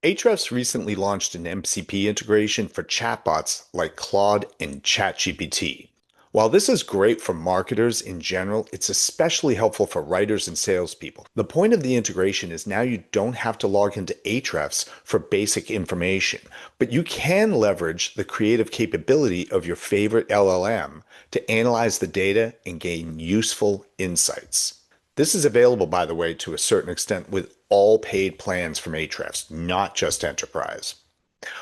Ahrefs recently launched an MCP integration for chatbots like Claude and ChatGPT. While this is great for marketers in general, it's especially helpful for writers and salespeople. The point of the integration is now you don't have to log into Ahrefs for basic information, but you can leverage the creative capability of your favorite LLM to analyze the data and gain useful insights. This is available, by the way, to a certain extent with all paid plans from Ahrefs, not just Enterprise.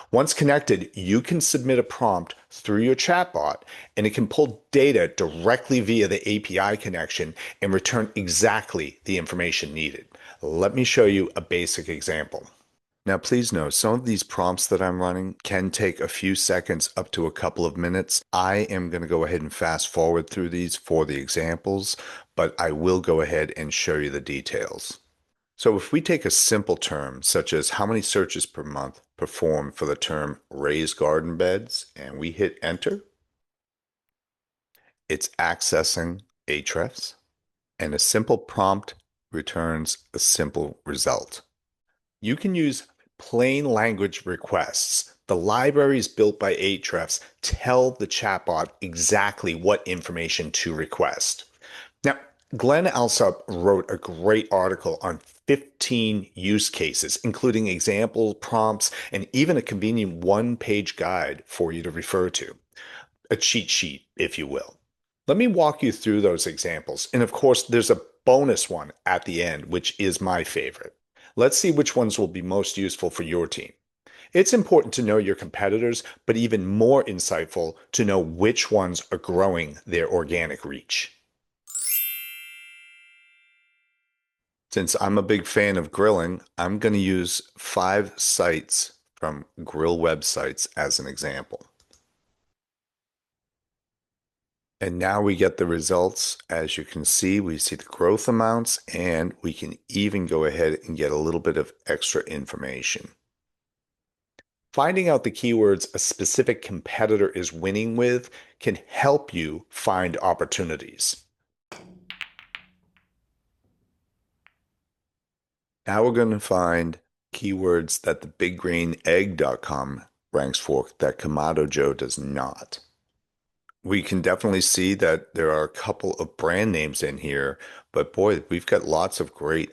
Once connected, you can submit a prompt through your chatbot, and it can pull data directly via the API connection and return exactly the information needed. Let me show you a basic example. Now, please know some of these prompts that I'm running can take a few seconds up to a couple of minutes. I am going to go ahead and fast forward through these for the examples, but I will go ahead and show you the details. So if we take a simple term, such as how many searches per month perform for the term raised garden beds, and we hit enter, it's accessing Ahrefs, and a simple prompt returns a simple result. You can use plain language requests. The libraries built by Ahrefs tell the chatbot exactly what information to request. Now, Glenn Alsop wrote a great article on 15 use cases, including example prompts and even a convenient one-page guide for you to refer to. A cheat sheet, if you will. Let me walk you through those examples. And of course, there's a bonus one at the end, which is my favorite. Let's see which ones will be most useful for your team. It's important to know your competitors, but even more insightful to know which ones are growing their organic reach. Since I'm a big fan of grilling, I'm going to use 5 sites from grill websites as an example. And now we get the results. As you can see, we see the growth amounts, and we can even go ahead and get a little bit of extra information. Finding out the keywords a specific competitor is winning with can help you find opportunities. Now we're going to find keywords that the biggreenegg.com ranks for that Kamado Joe does not. We can definitely see that there are a couple of brand names in here, but boy, we've got lots of great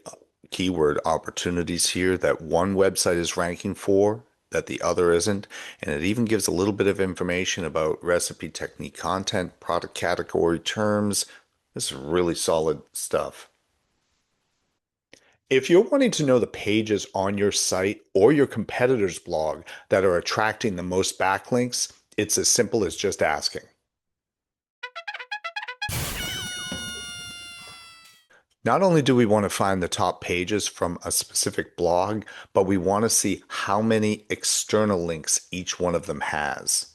keyword opportunities here that one website is ranking for that the other isn't. And it even gives a little bit of information about recipe, technique, content, product category, terms. This is really solid stuff. If you're wanting to know the pages on your site or your competitor's blog that are attracting the most backlinks, it's as simple as just asking. Not only do we want to find the top pages from a specific blog, but we want to see how many external links each one of them has.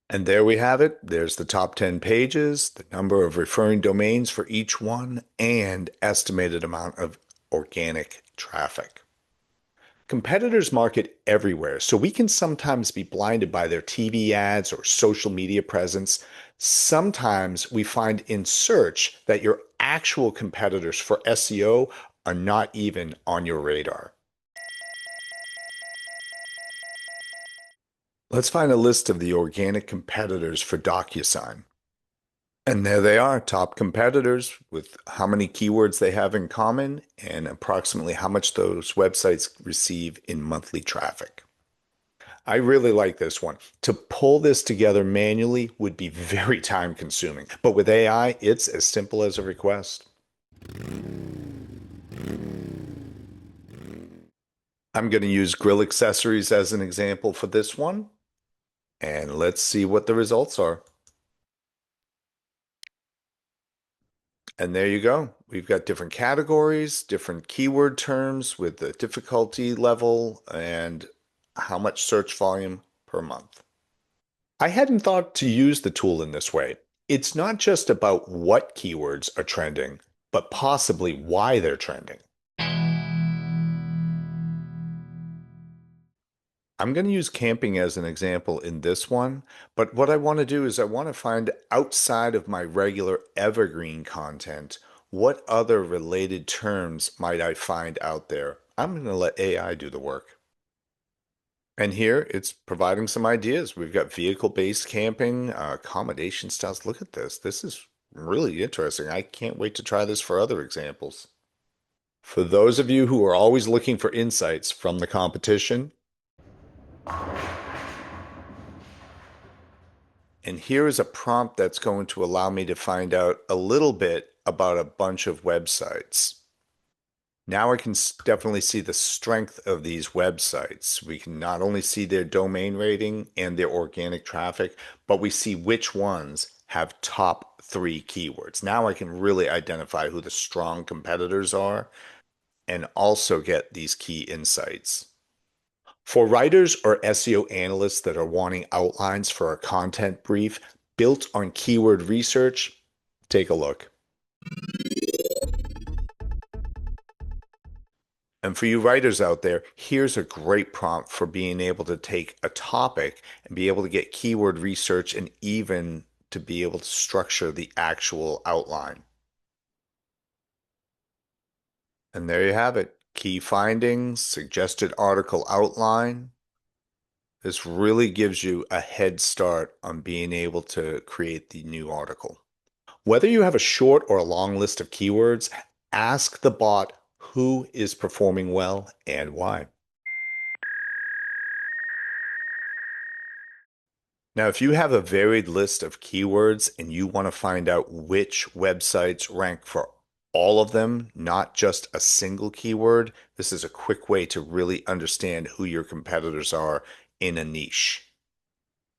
And there we have it. There's the top 10 pages, the number of referring domains for each one, and estimated amount of organic traffic. Competitors market everywhere, so we can sometimes be blinded by their TV ads or social media presence. Sometimes we find in search that your actual competitors for SEO are not even on your radar. Let's find a list of the organic competitors for DocuSign. And there they are, top competitors with how many keywords they have in common and approximately how much those websites receive in monthly traffic. I really like this one. To pull this together manually would be very time consuming, but with AI, it's as simple as a request. I'm going to use grill accessories as an example for this one, and let's see what the results are. And there you go. We've got different categories, different keyword terms with the difficulty level and how much search volume per month. I hadn't thought to use the tool in this way. It's not just about what keywords are trending, but possibly why they're trending. I'm going to use camping as an example in this one, but what I want to do is I want to find outside of my regular evergreen content, what other related terms might I find out there? I'm going to let AI do the work. And here it's providing some ideas. We've got vehicle-based camping, accommodation styles. Look at this. This is really interesting. I can't wait to try this for other examples. For those of you who are always looking for insights from the competition, and here is a prompt that's going to allow me to find out a little bit about a bunch of websites. Now I can definitely see the strength of these websites. We can not only see their domain rating and their organic traffic, but we see which ones have top three keywords. Now I can really identify who the strong competitors are and also get these key insights. For writers or SEO analysts that are wanting outlines for a content brief built on keyword research, take a look. And for you writers out there, here's a great prompt for being able to take a topic and be able to get keyword research and even to be able to structure the actual outline. And there you have it. Key findings, suggested article outline. This really gives you a head start on being able to create the new article. Whether you have a short or a long list of keywords, ask the bot who is performing well and why. Now, if you have a varied list of keywords and you want to find out which websites rank for all of them, not just a single keyword, this is a quick way to really understand who your competitors are in a niche.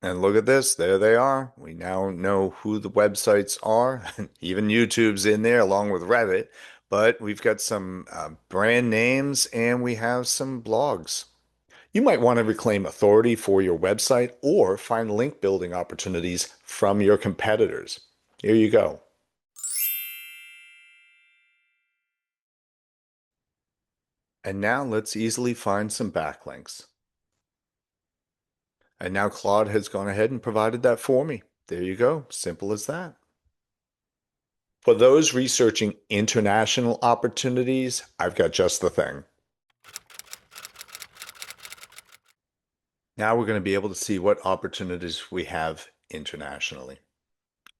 And look at this, there they are. We now know who the websites are. Even YouTube's in there along with Reddit, but we've got some brand names and we have some blogs. You might want to reclaim authority for your website or find link building opportunities from your competitors. Here you go. And now let's easily find some backlinks. And now Claude has gone ahead and provided that for me. There you go. Simple as that. For those researching international opportunities, I've got just the thing. Now we're going to be able to see what opportunities we have internationally.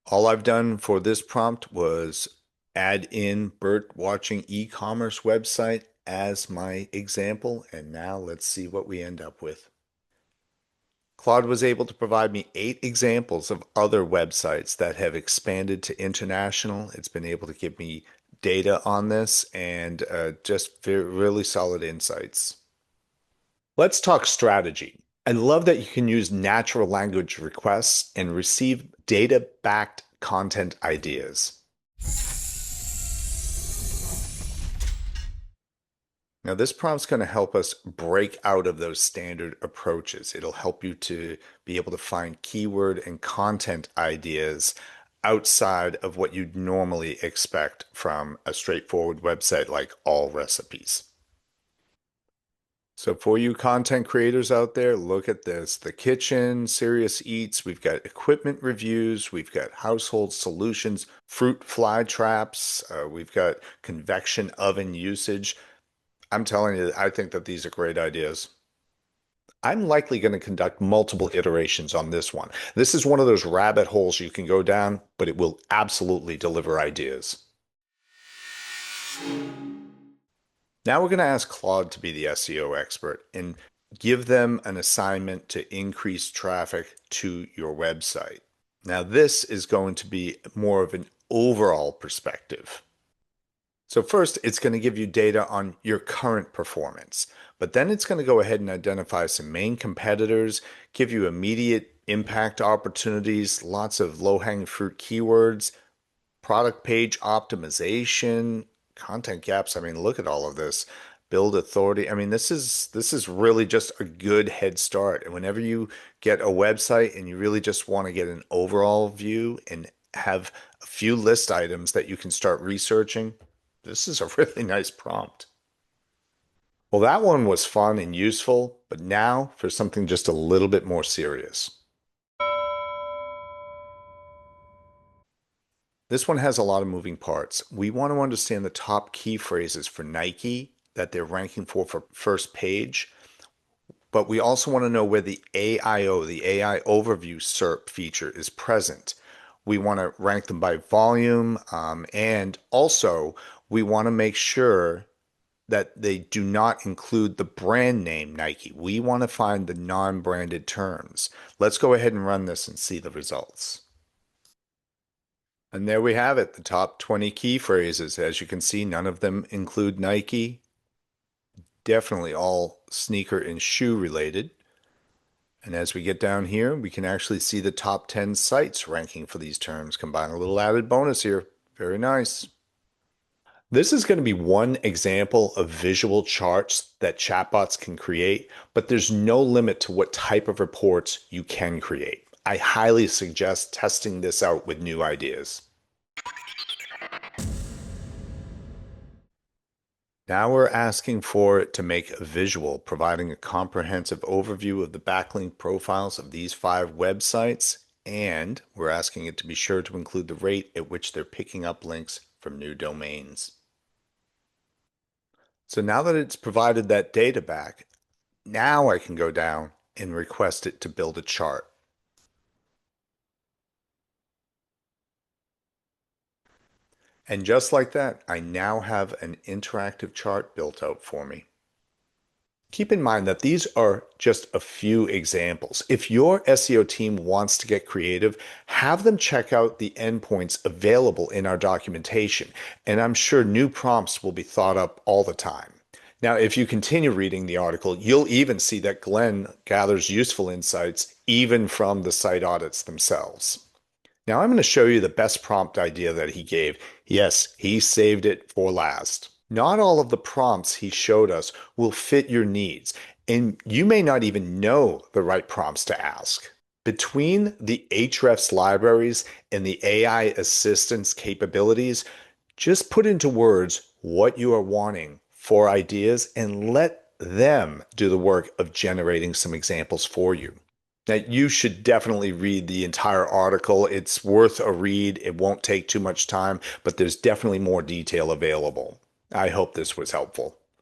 All I've done for this prompt was add in Bert watching e-commerce website as my example, and now let's see what we end up with. Claude was able to provide me 8 examples of other websites that have expanded to international. It's been able to give me data on this and just really solid insights. Let's talk strategy. I love that you can use natural language requests and receive data-backed content ideas. Now, this prompt's going to help us break out of those standard approaches. It'll help you to be able to find keyword and content ideas outside of what you'd normally expect from a straightforward website like All Recipes. So for you content creators out there, look at this. The kitchen, Serious Eats, we've got equipment reviews, we've got household solutions, fruit fly traps, we've got convection oven usage. I'm telling you, I think that these are great ideas. I'm likely going to conduct multiple iterations on this one. This is one of those rabbit holes you can go down, but it will absolutely deliver ideas. Now we're going to ask Claude to be the SEO expert and give them an assignment to increase traffic to your website. Now, this is going to be more of an overall perspective. So first, it's going to give you data on your current performance, but then it's going to go ahead and identify some main competitors, give you immediate impact opportunities, lots of low-hanging fruit keywords, product page optimization, content gaps. I mean, look at all of this. Build authority. I mean, this is really just a good head start. And whenever you get a website and you really just want to get an overall view and have a few list items that you can start researching, this is a really nice prompt. Well, that one was fun and useful, but now for something just a little bit more serious. This one has a lot of moving parts. We want to understand the top key phrases for Nike that they're ranking for first page. but we also want to know where the AIO, the AI Overview SERP feature is present. We want to rank them by volume, and also we want to make sure that they do not include the brand name Nike. We want to find the non-branded terms. Let's go ahead and run this and see the results. And there we have it, the top 20 key phrases. As you can see, none of them include Nike. Definitely all sneaker and shoe related. And as we get down here, we can actually see the top 10 sites ranking for these terms. Combine a little added bonus here. Very nice. This is going to be one example of visual charts that chatbots can create, but there's no limit to what type of reports you can create. I highly suggest testing this out with new ideas. Now we're asking for it to make a visual, providing a comprehensive overview of the backlink profiles of these 5 websites, and we're asking it to be sure to include the rate at which they're picking up links from new domains. So now that it's provided that data back, now I can go down and request it to build a chart. And just like that, I now have an interactive chart built out for me. Keep in mind that these are just a few examples. If your SEO team wants to get creative, have them check out the endpoints available in our documentation, and I'm sure new prompts will be thought up all the time. Now, if you continue reading the article, you'll even see that Glenn gathers useful insights even from the site audits themselves. Now, I'm going to show you the best prompt idea that he gave. Yes, he saved it for last. Not all of the prompts he showed us will fit your needs, and you may not even know the right prompts to ask. Between the Ahrefs libraries and the AI assistance capabilities, just put into words what you are wanting for ideas and let them do the work of generating some examples for you. Now, you should definitely read the entire article. It's worth a read. It won't take too much time, but there's definitely more detail available. I hope this was helpful.